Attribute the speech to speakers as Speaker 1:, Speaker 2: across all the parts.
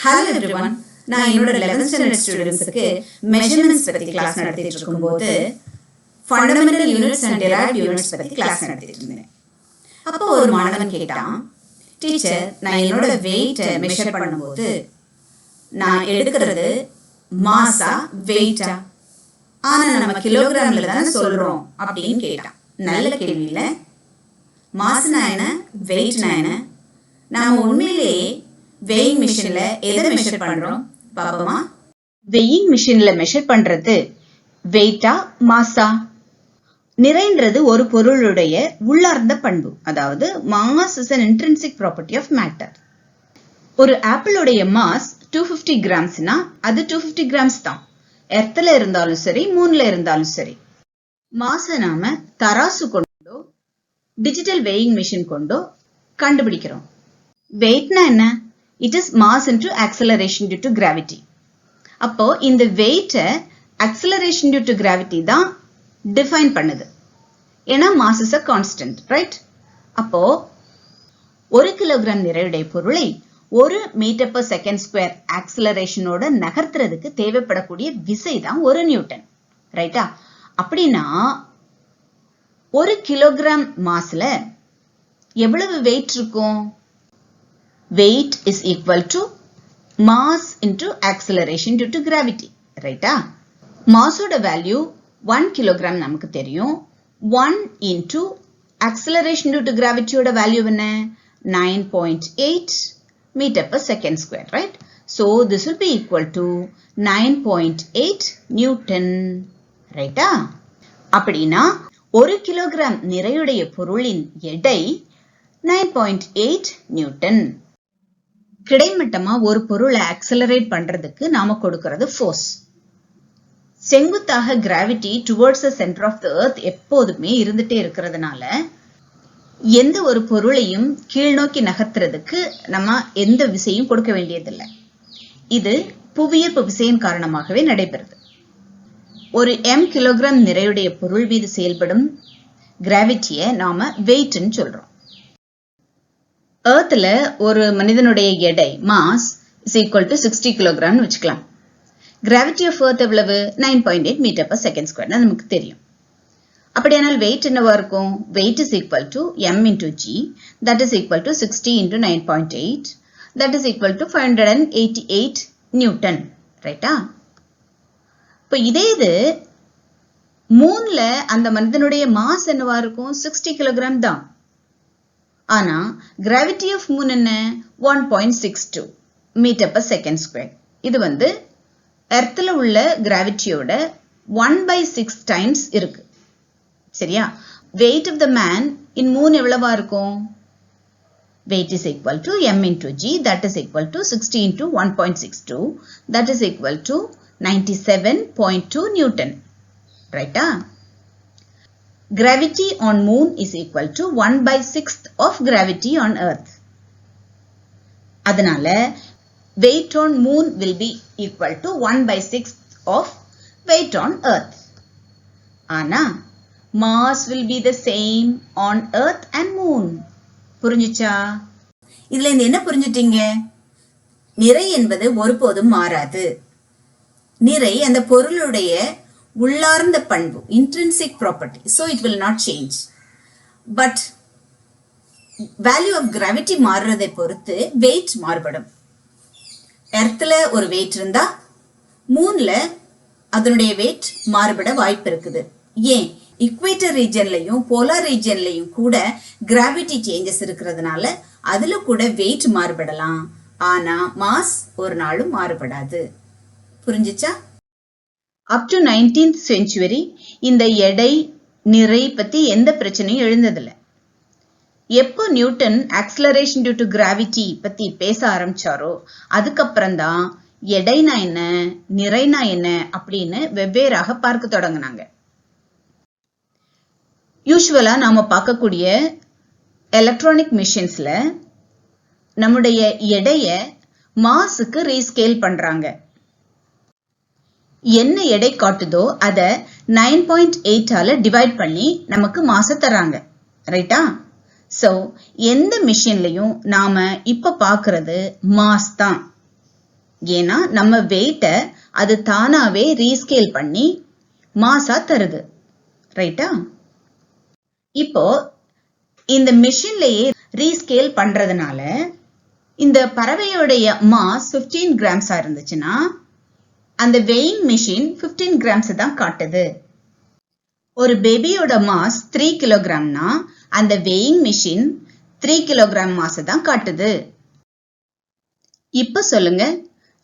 Speaker 1: Hello everyone. நான் என்னோட 11th standard ஸ்டூடண்ட்ஸ்க்கு measurements பத்தி கிளாஸ் நடத்திட்டு இருக்கும்போது fundamental units and derived units பத்தி கிளாஸ் நடத்திட்டு இருந்தேன். அப்போ ஒரு மாணவன் கேட்டான், டீச்சர் நான் என்னோட வெயிட்டை மெஷர் பண்ணும்போது நான் எடுக்கிறது மாஸா வெயிட்டா, ஆனா நம்ம கிலோகிராம்ல தானே சொல்றோம் அப்படின்னு கேட்டான். நல்ல கேள்வியில. மாஸ்னா என்ன, வெயிட்னா என்ன? நாம உண்மையிலேயே வெயிங் மிஷின்ல எதை மெஷர் பண்றோம் பாப்போமா? வெயிங் மிஷின்ல மெஷர் பண்றது வெயிட்டா மாஸா? நிறைன்றது ஒரு பொருளுடைய உள்ளார்ந்த பண்பு, அதாவது mass is an intrinsic property of matter. ஒரு ஆப்பிளுடைய மாஸ் 250 கிராம்ஸ்னா அது 250 கிராம்ஸ் தான். எர்த்ல இருந்தாலும் சரி, மூன்ல இருந்தாலும் சரி. மாஸ நாம தராசு கொண்டோ டிஜிட்டல் வெயிங் மிஷின் கொண்டோ கண்டுபிடிக்கிறோம். வெயிட்னா என்ன? It is mass into acceleration due to gravity. அப்போ இந்த வெயிட்டை acceleration due to gravity தான் டிஃபைன் பண்ணுது. ஏன்னா mass is a constant, right? அப்போ 1 கிலோகிராம் நிறையுடைய பொருளை 1 மீட்டர் per செகண்ட் ஸ்கொயர் ஆக்சிலரேஷனோட நகர்த்துறதுக்கு தேவைப்படக்கூடிய விசை தான் 1 நியூட்டன், ரைட்டா? அப்படின்னா 1 கிலோகிராம் மாஸ்ல எவ்வளவு வெயிட் இருக்கும்? Weight is equal to mass into acceleration due to gravity, right? Mass oda value 1 kilogram நமக்கு தெரியும். 1 into acceleration due to gravity oda value என்ன? 9.8 meter per second square, right? So this will be equal to 9.8 Newton, right? அப்படினா 1 kilogram நிறையுடைய பொருளின் எடை 9.8 Newton. கிடைமட்டமா ஒரு பொருளை accelerate பண்றதுக்கு நாம கொடுக்கிறது ஃபோர்ஸ். செங்குத்தாக gravity towards the centre of the earth எப்போதுமே இருந்துட்டே இருக்கிறதுனால எந்த ஒரு பொருளையும் கீழ் நோக்கி நகர்த்துறதுக்கு நம்ம எந்த விசையும் கொடுக்க வேண்டியதில்லை. இது புவியீர்ப்பு விசையின் காரணமாகவே நடைபெறுது. ஒரு m கிலோகிராம் நிறையுடைய பொருள் மீது செயல்படும் கிராவிட்டியை நாம வெயிட்னு சொல்றோம். எர்த்ல ஒரு மனிதனுடைய எடை மாஸ் இஸ் ஈக்குவல் டு 60 கிலோகிராம்னு வச்சுக்கலாம். கிராவிட்டி ஆஃப் எர்த் எவ்வளவு? 9.8 மீட்டர் per செகண்ட் ஸ்கொயர் நமக்கு தெரியும். அப்படியானால் வெயிட் என்னவா இருக்கும்? Weight is equal to m into g, that is equal to 60 into 9.8, that is equal to 588 Newton, ரைட்டா? இப்போ இதே இது மூன்ல அந்த மனிதனுடைய மாஸ் என்னவா இருக்கும்? 60 கிலோகிராம் தான். ஆனா கிராவிட்டி ஆஃப் மூன் என்ன? 1.62 மீட்டர் per செகண்ட் ஸ்கொயர். இது எர்த்ல உள்ள கிராவிட்டியோட 1/6 டைம்ஸ் இருக்கு, சரியா? Weight of the man in moon எவ்வளவா இருக்கும்? Weight is equal to m into g, that is equal to 60 into 1.62, that is equal to 97.2 Newton, ரைட்டா? Gravity on moon is equal to 1/6 of gravity on earth. அதனால weight on moon will be equal to 1/6 of weight on earth. ஆனா mass will be the same on earth and moon. புரிஞ்சுச்சா? இதுல இந்த என்ன புரிஞ்சுட்டீங்க? நிறை என்பது ஒருபோதும் மாறாது. நிறை அந்த பொருளுடைய உள்ளார்ந்த பண்பு, intrinsic property, so it will not change. But value of gravity மாறுறதை பொறுத்து weight மாறுபடும். எர்த்ல ஒரு weight இருந்தா மூன்ல அதனுடைய weight மாறுபட வாய்ப்பு இருக்குது. ஏன்? இக்வேட்டர் ரீஜன்லயும் போலார் ரீஜன்லயும் கூட கிராவிட்டி சேஞ்சஸ் இருக்கிறதுனால அதுல கூட weight மாறுபடலாம். ஆனா மாஸ் ஒரு நாளும் மாறுபடாது. புரிஞ்சுச்சா? Up to 19th century இந்த எடை நிறை பத்தி எந்த பிரச்சனையும் எழுந்ததில்லை. எப்போ Newton acceleration due to gravity பத்தி பேச ஆரம்பிச்சாரோ அதுக்கப்புறம் தான் எடைனா என்ன, நிறைனா என்ன அப்படின்னு வெவ்வேறாக பார்க்க தொடங்கினாங்க. யூசுவலா நாம பார்க்கக்கூடிய எலக்ட்ரானிக் மிஷின்ஸ்ல நம்முடைய எடைய மாஸுக்கு ரீஸ்கேல் பண்றாங்க. என்ன எடை காட்டுதோ அதை 9.8 ஆல டிவைட் பண்ணி நமக்கு மாச தராங்க, ரைட்டா? சோ எந்த மிஷின்லயும் நாம இப்ப பாக்குறது மாஸ் தான். ஏன்னா நம்ம வெயிட்டை அது தானாவே ரீஸ்கேல் பண்ணி மாஸா தருது. ரைட்டா? இப்போ இந்த மிஷின்லயே ரீஸ்கேல் பண்றதுனால இந்த பறவையோடைய மாஸ் 15 கிராம்ஸா இருந்துச்சுன்னா அந்த வெயிங் மிஷின் 15 கிராம்ஸ் தான் காட்டுது. ஒரு பேபியோட மாஸ் 3 கிலோகிராம்னா அந்த வெயிங் மிஷின் 3 கிலோகிராம் மாஸ் தான் காட்டுது. இப்ப சொல்லுங்க,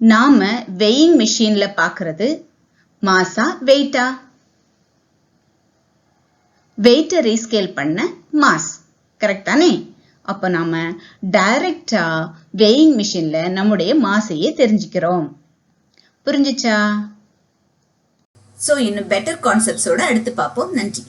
Speaker 1: நாம வெயிங் மிஷின்ல பாக்குறது மாஸா வெயிட்டா? வெயிட்டை ரீஸ்கேல் பண்ண மாஸ். கரெக்ட் தானே? அப்ப நாம டைரக்டா வெயிங் மிஷின்ல நம்முடைய மாஸையே தெரிஞ்சுக்கிறோம். புரிஞ்சுச்சா? சோ இன்னும் பெட்டர் கான்செப்ட்ஸோட அடுத்து பார்ப்போம். நன்றி.